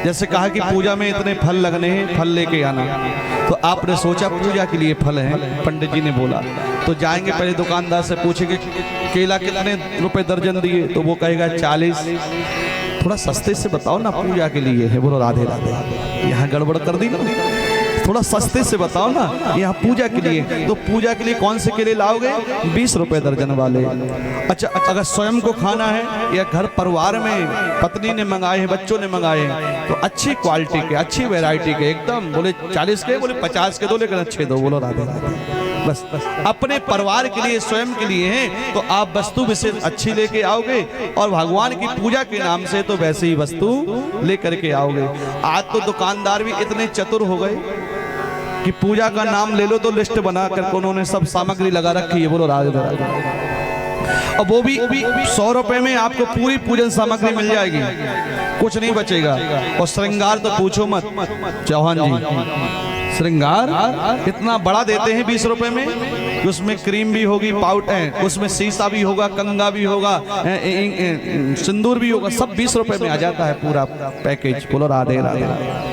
जैसे कहा कि पूजा में इतने फल लगने हैं, फल लेके आना। तो आपने सोचा पूजा के लिए फल हैं, पंडित जी ने बोला तो जाएंगे पहले दुकानदार से पूछेंगे केला कितने रुपए दर्जन दिए, तो वो कहेगा 40। थोड़ा सस्ते से बताओ ना, पूजा के लिए है। बोलो राधे राधे, यहाँ गड़बड़ कर दी ना, थोड़ा सस्ते से बताओ ना, यहाँ पूजा के लिए। तो पूजा के लिए कौन से केले लाओगे? 20 रुपए दर्जन वाले। अच्छा, अगर स्वयं को खाना है या घर परिवार में पत्नी ने मंगाए हैं, बच्चों ने मंगाए हैं, तो अच्छी क्वालिटी के, अच्छी वैरायटी के एकदम, बोले 40 के, बोले 50 के दो, लेकिन अच्छे दो। बोलो राधे राधे। बस अपने परिवार के लिए, स्वयं के लिए हैं, तो आप वस्तु विशेष अच्छी लेके आओगे, और भगवान की पूजा के नाम से तो वैसे ही वस्तु लेकर के आओगे। आज तो दुकानदार भी इतने चतुर हो गए कि पूजा का नाम ले लो तो लिस्ट बना कर उन्होंने सब सामग्री लगा रखी है। बोलो राधे राधे। और वो भी 100 रुपए में आपको पूरी पूजन सामग्री मिल जाएगी, कुछ नहीं बचेगा। और श्रृंगार तो पूछो मत चौहान जी, श्रृंगार इतना बड़ा देते हैं 20 रुपए में। उसमें क्रीम भी होगी, पाउट है, उसमें शीशा भी होगा, कंगा भी होगा, सिंदूर भी होगा, सब 20 रुपए में आ जाता है पूरा पैकेज। बोलो राधे राधे।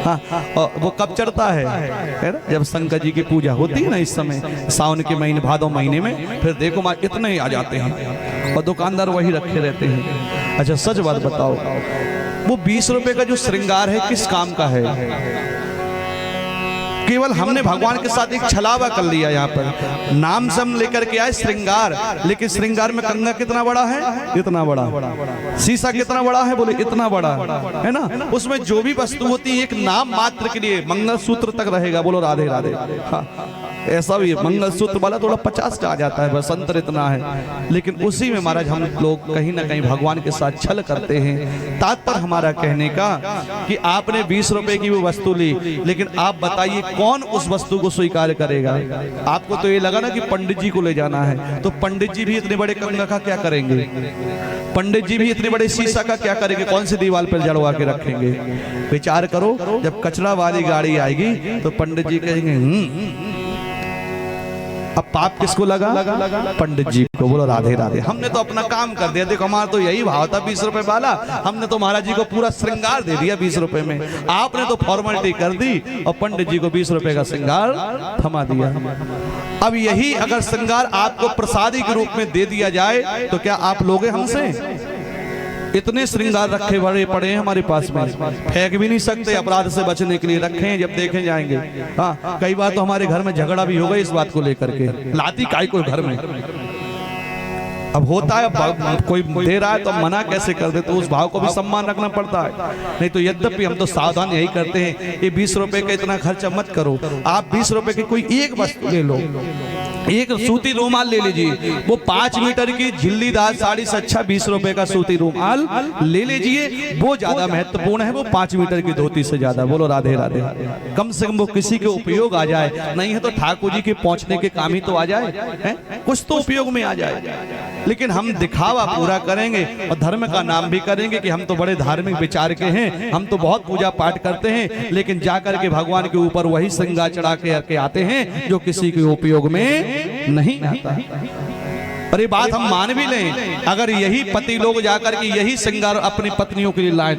हाँ, और वो कब चढ़ता है ना? जब शंकर जी की पूजा होती है ना, इस समय सावन के महीने, भादो महीने में, फिर देखो माँ इतने ही आ जाते हैं, और दुकानदार वही रखे रहते हैं। अच्छा सच बात बताओ, वो 20 रुपए का जो श्रृंगार है किस काम का है? केवल हमने भगवान के साथ एक छलावा कर लिया। यहाँ पर नाम से हम लेकर के आए श्रृंगार, लेकिन श्रृंगार में कंगा कितना बड़ा है? इतना बड़ा। शीशा कितना बड़ा है? बोले इतना बड़ा, है ना। उसमें जो भी वस्तु होती है एक नाम मात्र के लिए, मंगलसूत्र तक रहेगा। बोलो राधे राधे। हाँ, ऐसा भी है, मंगलसूत्र वाला थोड़ा 50 का आ जाता है, बस अंतर इतना है। लेकिन उसी में महाराज हम लोग कहीं ना कहीं भगवान के साथ छल करते हैं। तात्पर्य हमारा कहने का कि आपने 20 रुपए की वो वस्तु ली, लेकिन आप बताइए कौन उस वस्तु को स्वीकार करेगा? आपको तो ये लगा ना कि पंडित जी को ले जाना है, तो पंडित जी भी इतने बड़े कंगा का क्या करेंगे? पंडित जी भी इतने बड़े शीशा का क्या करेंगे? कौन सी दीवार पर जड़वा के रखेंगे? विचार करो, जब कचरा वाली गाड़ी आएगी तो पंडित जी कहेंगे अब पाप किसको लगा? पंडित जी को। बोलो राधे राधे। हमने तो अपना काम कर दिया। देखो हमारा तो यही भाव था 20 रुपए वाला, हमने तो महाराज जी को पूरा श्रृंगार दे दिया 20 रुपए में। आपने तो फॉर्मेलिटी कर दी और पंडित जी को 20 रुपए का श्रृंगार थमा दिया। अब यही अगर श्रृंगार आपको प्रसादी के रूप में दे दिया जाए तो क्या आप लोगे हमसे? इतने श्रृंगार रखे बड़े पड़े हैं हमारे पास में, फेंक भी नहीं सकते, अपराध से बचने के लिए रखे हैं, जब देखे जाएंगे। हाँ, कई बार तो हमारे घर में झगड़ा भी होगा इस बात को लेकर के, लाती काय को घर में। अब होता है कोई दे रहा है तो मना कैसे कर दे, तो उस भाव को भी सम्मान रखना पड़ता है। नहीं तो यद्यपि हम तो सावधान यही करते हैं, ये 20 रुपए का इतना खर्चा मत करो। आप 20 रुपए की कोई एक वस्तु ले लो, एक सूती रूमाल ले लीजिए, वो 5 मीटर की झिल्लीदार साड़ी से अच्छा 20 रुपए का सूती रूमाल ले लीजिए, वो ज्यादा महत्वपूर्ण है, वो 5 मीटर की धोती से ज्यादा। बोलो राधे राधे। कम से कम वो किसी के उपयोग आ जाए, नहीं है तो ठाकुर जी के पहुंचने के काम ही तो आ जाए, है? कुछ तो उपयोग में आ जाए। लेकिन हम दिखावा पूरा करेंगे और धर्म का नाम भी करेंगे कि हम तो बड़े धार्मिक विचार के हैं, हम तो बहुत पूजा पाठ करते हैं, लेकिन जाकर के भगवान के ऊपर वही श्रृंगार चढ़ा के आते हैं जो किसी के उपयोग में नहीं आता। और ये बात हम मान भी लें, अगर यही पति लोग जाकर के यही श्रृंगार अपनी पत्नियों के लिए लाए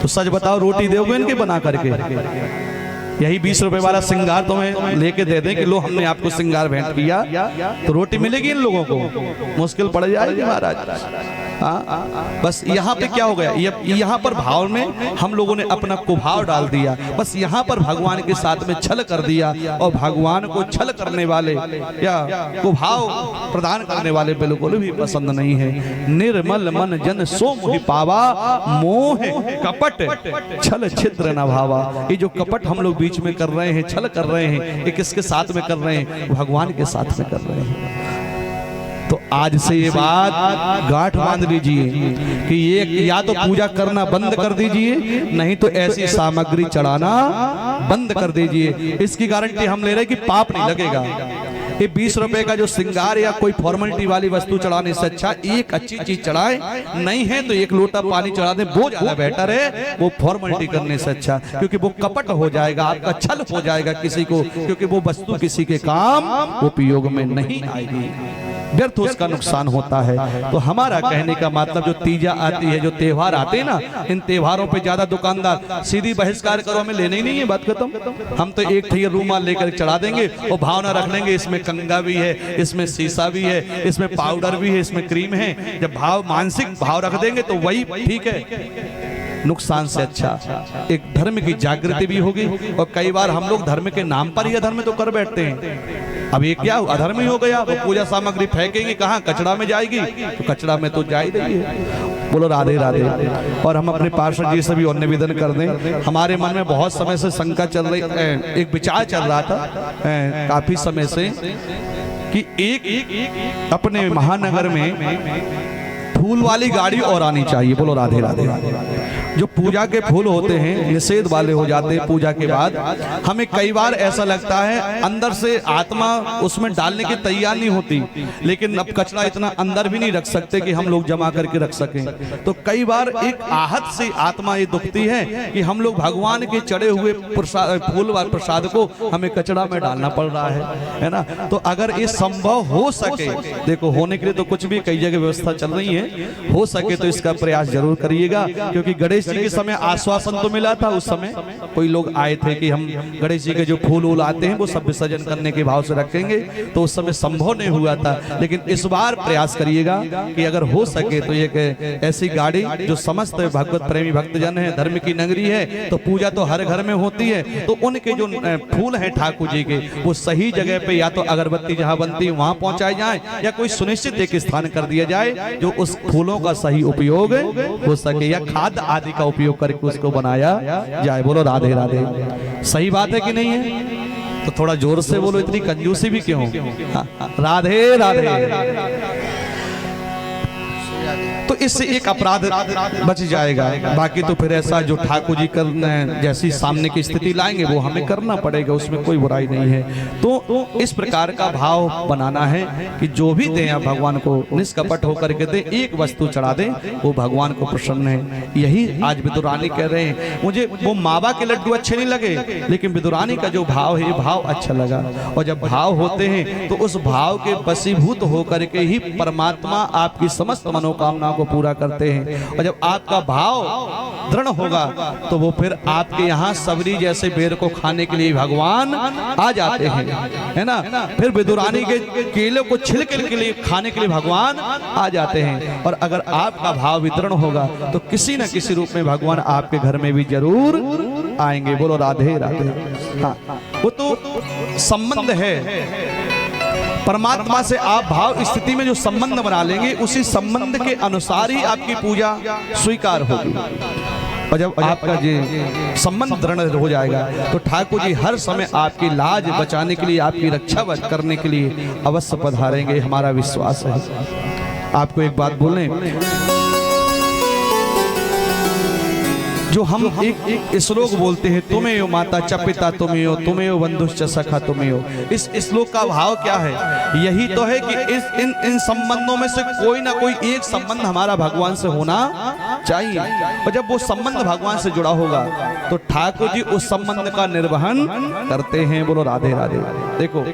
तो सच बताओ रोटी दोगे इनके बना करके? यही 20 रुपए वाला श्रृंगार तुम्हें लेके दे दें कि लो हमने आपको श्रृंगार भेंट किया, तो रोटी मिलेगी इन लोगों को? मुश्किल पड़ जाएगी महाराज। बस यहाँ पे क्या हो गया, यहाँ पर भाव में हम लोगों ने अपना कुभाव डाल दिया, बस यहाँ पर भगवान के साथ में छल कर दिया। और भगवान को छल करने वाले या कुभाव प्रदान करने वाले बिल्कुल भी पसंद नहीं है। निर्मल मन जन सो मोहि पावा, मोह कपट छल छिद्र न भावा। ये जो कपट हम लोग बीच में कर रहे हैं, छल कर रहे हैं, ये किसके साथ में कर रहे हैं? भगवान के साथ में कर रहे हैं। तो आज से ये बात गांठ बांध लीजिए कि ये या तो पूजा करना बंद कर दीजिए, नहीं तो ऐसी सामग्री चढ़ाना बंद कर दीजिए। इसकी गारंटी हम ले रहे हैं कि पाप नहीं लगेगा। ये 20 रुपए का जो श्रृंगार या कोई फॉर्मेलिटी वाली वस्तु चढ़ाने से अच्छा एक अच्छी चीज चढ़ाए, नहीं है तो एक लोटा पानी चढ़ा दे, वो ज्यादा बेटर है वो फॉर्मेलिटी करने से अच्छा। क्योंकि वो कपट हो जाएगा, आपका छल हो जाएगा किसी को, क्योंकि वो वस्तु किसी के काम उपयोग में नहीं आएगी। व्यर्थ उसका नुकसान होता है। तो हमारा कहने का मतलब जो तीजा आती है, जो त्योहार आते हैं ना, इन त्योहारों पे ज्यादा दुकानदार सीधी बहिष्कार करो, हमें लेना ही नहीं है, बात खत्म। हम तो एक ठैया रूमाल लेकर चढ़ा देंगे और भावना रख लेंगे इसमें कंगा भी है, इसमें शीशा भी है, इसमें पाउडर भी है, इसमें क्रीम है। जब भाव मानसिक भाव रख देंगे तो वही ठीक है। नुकसान से अच्छा एक धर्म की जागृति भी होगी। और कई बार हम लोग धर्म के नाम पर ही अधर्म तो कर बैठते हैं। अब ये क्या अधर्म ही हो गया, वो पूजा सामग्री फेंकेंगे कहाँ, कचड़ा में जाएगी, तो कचड़ा में तो जा ही रही है। बोलो राधे राधे। और हम अपने पार्षद जी से भी और निवेदन कर दें, हमारे मन में बहुत समय से शंका चल रही, एक विचार चल रहा था काफी समय से कि एक अपने महानगर में फूल वाली गाड़ी और आनी चाहिए। बोलो राधे राधे। जो पूजा के फूल होते हैं निषेध वाले हो जाते हैं पूजा के बाद। हमें कई बार ऐसा लगता है अंदर से आत्मा उसमें डालने की तैयार नहीं होती, लेकिन अब कचरा इतना अंदर भी नहीं रख सकते कि हम लोग जमा करके रख सकें। तो कई बार एक आहत से आत्मा ये दुखती है कि हम लोग भगवान के चढ़े हुए फूल व प्रसाद को हमें कचरा में डालना पड़ रहा है ना। तो अगर ये संभव हो सके, देखो होने के लिए तो कुछ भी कई जगह व्यवस्था चल रही है, हो सके तो इसका प्रयास जरूर करिएगा। क्योंकि गणेश जी के समय आश्वासन तो मिला था, उस समय कोई लोग आए थे कि हम गणेश जी के जो फूल आते हैं वो सब विसर्जन करने के भाव से रखेंगे, तो उस समय संभव नहीं हुआ था। लेकिन इस बार प्रयास करिएगा कि अगर हो सके तो एक ऐसी गाड़ी जो समस्त भगवत प्रेमी भक्तजन है, धर्म की नगरी है, तो पूजा तो हर घर में होती है, तो उनके जो फूल हैं ठाकुर जी के वो सही जगह पे या तो अगरबत्ती जहां बनती है वहां पहुंचाई जाए, या कोई सुनिश्चित एक स्थान कर दिया जाए जो उस फूलों का सही उपयोग हो सके, या खाद आदि का उपयोग करके उसको बनाया जाए। बोलो राधे राधे। सही बात है कि नहीं है? तो थोड़ा जोर से बोलो, इतनी कंजूसी भी क्यों? राधे राधे। तो इससे एक अपराध बच जाएगा। बाकी तो फिर ऐसा जो ठाकुर जी करना जैसी सामने की स्थिति लाएंगे वो हमें करना पड़ेगा, उसमें कोई बुराई नहीं है। तो इस प्रकार का भाव बनाना है कि जो भी दें आप भगवान को निष्कपट होकर के दें, एक वस्तु चढ़ा दें, वो भगवान को प्रसन्न है। यही आज विदुरानी कह रहे हैं। मुझे वो मावा के लड्डू अच्छे नहीं लगे, लेकिन विदुरानी का जो भाव है, भाव अच्छा लगा। और जब भाव होते हैं तो उस भाव के वशीभूत होकर के ही परमात्मा आपकी समस्त मनोकामना को पूरा करते हैं। और जब आपका भाव दृढ़ होगा तो वो फिर आपके यहाँ सबरी जैसे बेर को खाने के लिए भगवान आ जाते हैं, है ना। फिर विदुरानी के केले को छिलके के लिए खाने के लिए भगवान आ जाते हैं। और अगर आपका भाव वितरण होगा तो किसी न किसी रूप में भगवान आपके घर में भी जरूर आएंगे। बोलो राधे राधे। हाँ, वो तो संबंध है परमात्मा से। आप भाव स्थिति में जो संबंध बना लेंगे, उसी संबंध के अनुसार ही आपकी पूजा स्वीकार होगी। और जब आपका ये संबंध दृढ़ हो जाएगा तो ठाकुर जी हर समय आपकी लाज बचाने के लिए, आपकी रक्षा करने के लिए अवश्य पधारेंगे, हमारा विश्वास है। आपको एक बात बोलें, जो हम एक श्लोक बोलते हैं, तुम्हें हो माता च पिता तुम्हें हो, तुम्हें हो बंधुश्च सखा तुम्हें हो। इस श्लोक का भाव क्या है? यही तो है कि इन संबंधों में से कोई ना कोई एक संबंध हमारा भगवान से होना चाहिए। और जब वो संबंध भगवान से जुड़ा होगा तो ठाकुर जी उस संबंध का निर्वहन करते हैं। बोलो राधे राधे। देखो